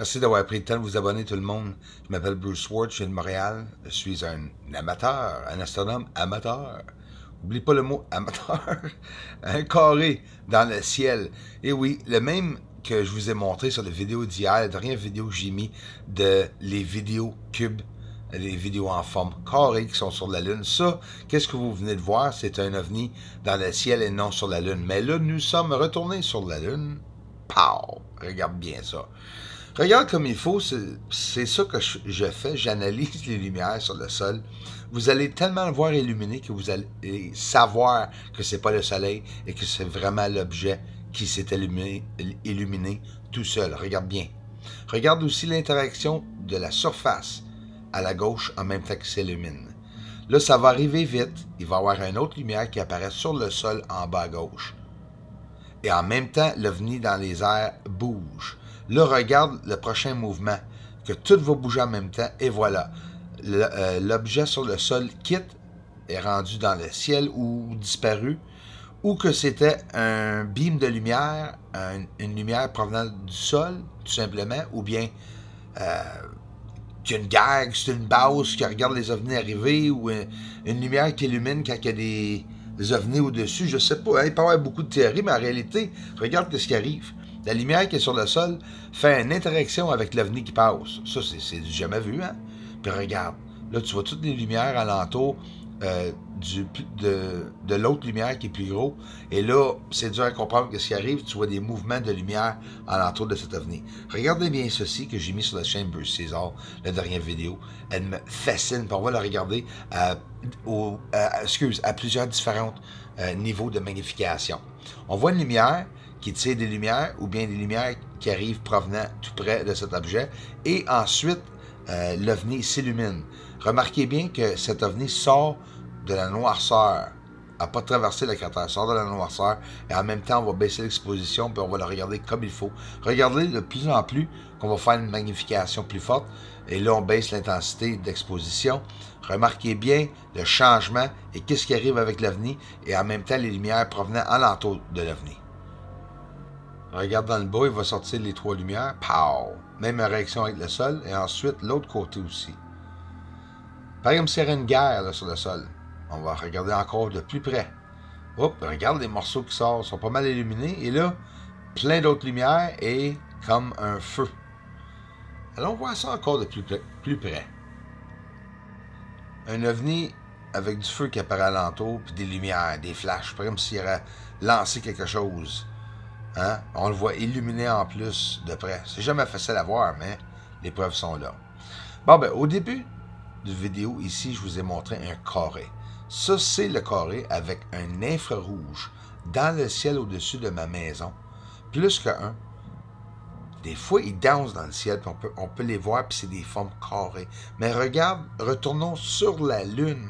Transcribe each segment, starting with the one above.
Merci d'avoir pris le temps de vous abonner tout le monde. Je m'appelle Bruce Ward, je viens de Montréal. Je suis un amateur, un astronome amateur. Oublie pas le mot amateur. Un carré dans le ciel. Et oui, le même que je vous ai montré sur les vidéos d'hier, la dernière vidéo que j'ai mis de les vidéos cubes, les vidéos en forme carrée qui sont sur la Lune. Ça, qu'est-ce que vous venez de voir? C'est un ovni dans le ciel et non sur la Lune. Mais là, nous sommes retournés sur la Lune. Pow! Regarde bien ça. Regarde comme il faut, c'est ça que je fais, j'analyse les lumières sur le sol. Vous allez tellement le voir illuminé que vous allez savoir que c'est pas le soleil et que c'est vraiment l'objet qui s'est illuminé tout seul. Regarde bien. Regarde aussi l'interaction de la surface à la gauche en même temps qu'il s'illumine. Là, ça va arriver vite. Il va y avoir une autre lumière qui apparaît sur le sol en bas à gauche. Et en même temps, l'ovni dans les airs bouge. Là, regarde le prochain mouvement, que tout va bouger en même temps, et voilà. L'objet sur le sol quitte, est rendu dans le ciel ou disparu, ou que c'était un beam de lumière, une lumière provenant du sol, tout simplement, ou bien qu'il y a une guerre, que c'est une base qui regarde les ovnis arriver, ou une lumière qui illumine quand il y a des ovnis au-dessus, je sais pas, hein, il peut y avoir beaucoup de théories, mais en réalité, regarde ce qui arrive. La lumière qui est sur le sol fait une interaction avec l'ovni qui passe. Ça, c'est du jamais vu, hein? Puis regarde, là, tu vois toutes les lumières alentour de l'autre lumière qui est plus gros. Et là, c'est dur à comprendre ce qui arrive. Tu vois des mouvements de lumière alentour de cet ovni. Regardez bien ceci que j'ai mis sur la chaîne Bruce César, la dernière vidéo. Elle me fascine. Puis on va la regarder à plusieurs différents niveaux de magnification. On voit une lumière qui tire des lumières ou bien des lumières qui arrivent provenant tout près de cet objet. Et ensuite, l'ovni s'illumine. Remarquez bien que cet ovni sort de la noirceur, n'a pas traversé le cratère, sort de la noirceur, et en même temps, on va baisser l'exposition, puis on va le regarder comme il faut. Regardez de plus en plus qu'on va faire une magnification plus forte, et là, on baisse l'intensité d'exposition. Remarquez bien le changement et qu'est-ce qui arrive avec l'ovni, et en même temps, les lumières provenant alentour de l'ovni. Regarde dans le bas, il va sortir les trois lumières. Pow! Même réaction avec le sol. Et ensuite, l'autre côté aussi. Pareil comme s'il y avait une guerre là, sur le sol. On va regarder encore de plus près. Hop, regarde les morceaux qui sortent. Ils sont pas mal illuminés. Et là, plein d'autres lumières et comme un feu. Allons voir ça encore de plus près. Un ovni avec du feu qui apparaît alentour, puis des lumières, des flashs. Pareil comme s'il aurait lancé quelque chose. Hein? On le voit illuminé en plus de près. C'est jamais facile à voir, mais les preuves sont là. Bon, ben, au début de la vidéo, ici, je vous ai montré un carré. Ça, c'est le carré avec un infrarouge dans le ciel au-dessus de ma maison. Plus qu'un. Des fois, ils dansent dans le ciel, puis on peut les voir, puis c'est des formes carrées. Mais regarde, retournons sur la Lune,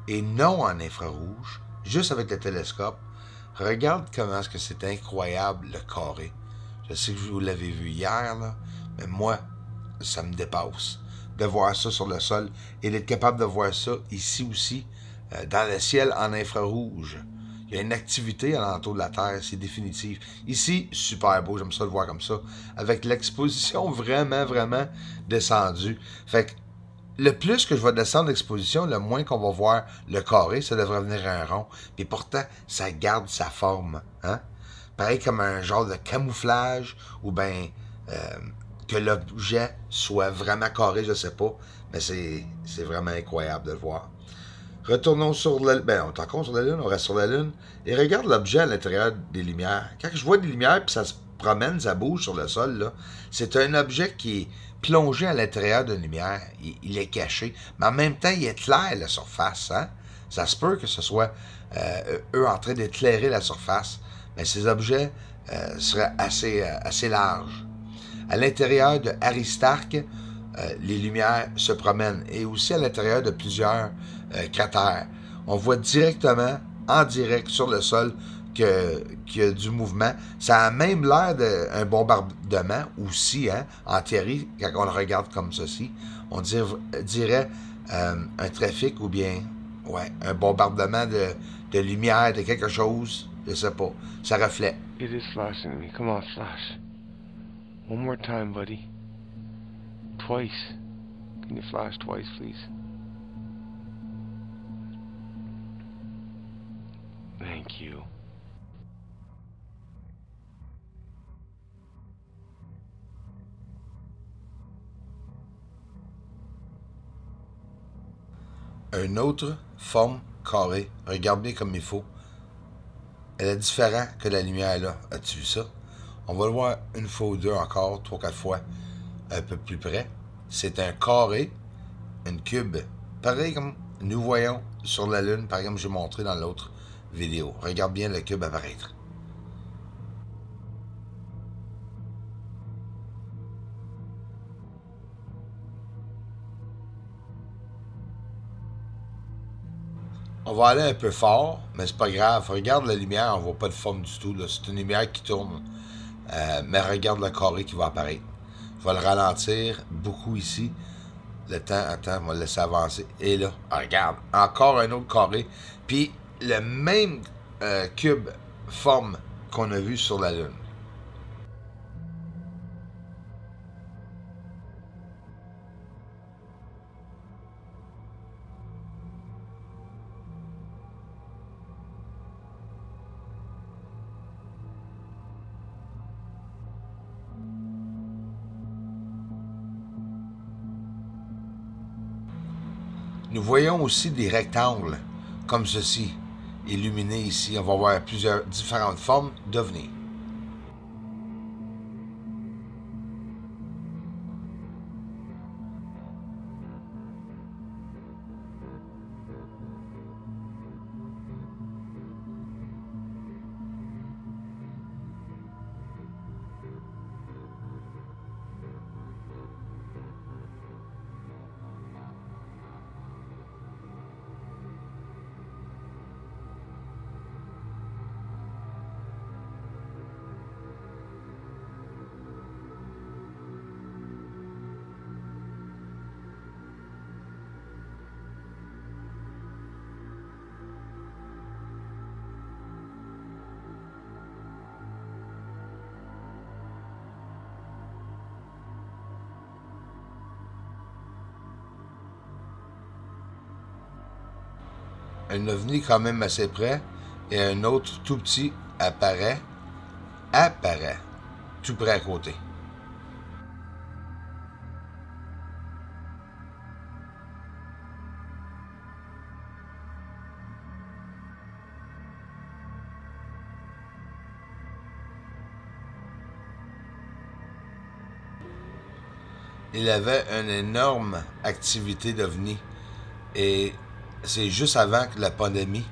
et non en infrarouge, juste avec le télescope. Regarde comment est-ce que c'est incroyable, le carré. Je sais que vous l'avez vu hier, là, mais moi, ça me dépasse de voir ça sur le sol et d'être capable de voir ça ici aussi, dans le ciel en infrarouge. Il y a une activité alentour de la Terre, c'est définitif. Ici, super beau, j'aime ça le voir comme ça, avec l'exposition vraiment, vraiment descendue. Fait que le plus que je vais descendre l'exposition, le moins qu'on va voir le carré, ça devrait venir un rond. Mais pourtant, ça garde sa forme. Hein? Pareil comme un genre de camouflage, ou bien que l'objet soit vraiment carré, je sais pas. Mais c'est vraiment incroyable de le voir. Retournons sur la Lune. Ben, on est encore sur la Lune, on reste sur la Lune. Et regarde l'objet à l'intérieur des lumières. Quand je vois des lumières, puis ça se promène, ça bouge sur le sol, là, c'est un objet qui est plongé à l'intérieur d'une lumière. Il est caché. Mais en même temps, il éclaire la surface. Hein? Ça se peut que ce soit eux en train d'éclairer la surface. Mais ces objets seraient assez larges. À l'intérieur de Aristarque, les lumières se promènent. Et aussi à l'intérieur de plusieurs cratères. On voit directement, en direct, sur le sol, qu'il y a du mouvement. Ça a même l'air d'un bombardement aussi, hein, en théorie, quand on le regarde comme ceci. On dirait un trafic ou bien un bombardement de lumière, de quelque chose, je sais pas. Ça reflète. It is flashing me. Come on, flash. One more time, buddy. twice. Can you flash twice, please? Thank you. Une autre forme carrée. Regarde bien comme il faut. Elle est différente que la lumière là. As-tu vu ça? On va le voir une fois ou deux encore, 3-4 fois, un peu plus près. C'est un carré, une cube. Pareil comme nous voyons sur la Lune, par exemple, j'ai montré dans l'autre vidéo. Regarde bien le cube apparaître. On va aller un peu fort, mais c'est pas grave. Regarde la lumière, on voit pas de forme du tout. C'est une lumière qui tourne. Mais regarde le carré qui va apparaître. Je vais le ralentir beaucoup ici. Le temps, attends, on va le laisser avancer. Et là, regarde, encore un autre carré. Puis le même cube forme qu'on a vu sur la Lune. Nous voyons aussi des rectangles, comme ceci, illuminés ici. On va voir plusieurs différentes formes d'ovnis. Un ovni quand même assez près et un autre tout petit apparaît tout près à côté. Il avait une énorme activité d'ovni et c'est juste avant que la pandémie,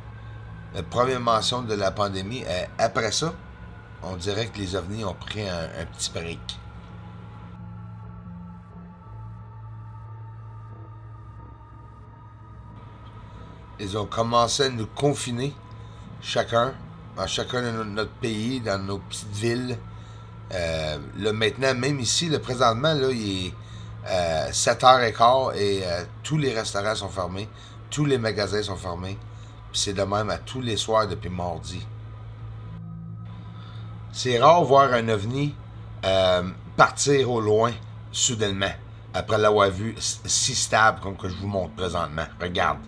la première mention de la pandémie, et après ça, on dirait que les ovnis ont pris un petit break. Ils ont commencé à nous confiner, dans chacun de notre pays, dans nos petites villes. Là, maintenant, même ici, là, présentement, là, il est 7h15 et tous les restaurants sont fermés. Tous les magasins sont fermés. Puis c'est de même à tous les soirs depuis mardi. C'est rare de voir un ovni partir au loin soudainement après l'avoir vu si stable comme que je vous montre présentement. Regarde.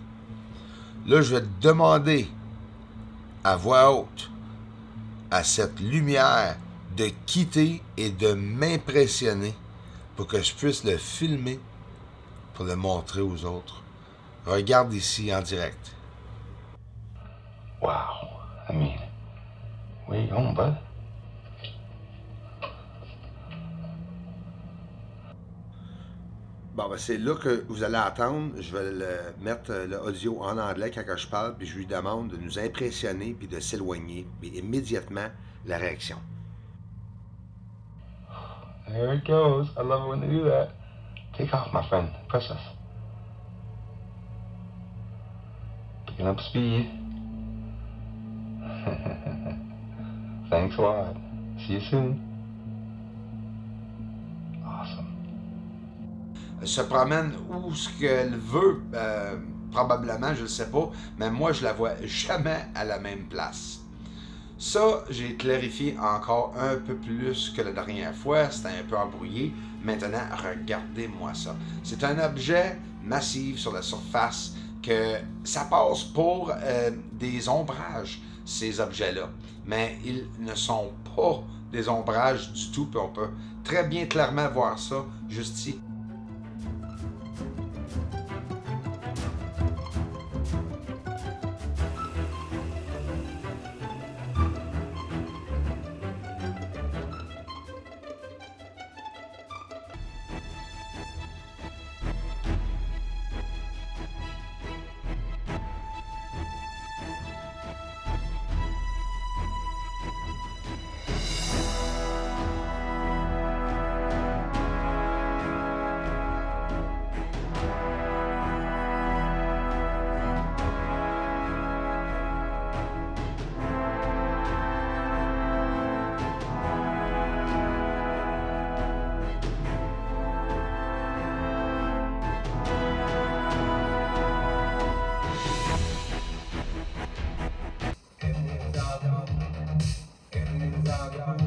Là, je vais demander à voix haute à cette lumière de quitter et de m'impressionner pour que je puisse le filmer pour le montrer aux autres. Regarde ici en direct. Wow. I mean, where you going, bud? Bon, ben c'est là que vous allez attendre. Je vais mettre l'audio en anglais quand je parle, puis je lui demande de nous impressionner puis de s'éloigner. Puis immédiatement, la réaction. There it goes. I love it when they do that. Take off, my friend. Press us. Picking up speed. Thanks a lot. See you soon. Awesome. Elle se promène où ce qu'elle veut, probablement, je ne sais pas, mais moi, je la vois jamais à la même place. Ça, j'ai clarifié encore un peu plus que la dernière fois. C'était un peu embrouillé. Maintenant, regardez-moi ça. C'est un objet massif sur la surface que ça passe pour des ombrages, ces objets-là. Mais ils ne sont pas des ombrages du tout. Puis on peut très bien clairement voir ça juste ici. In the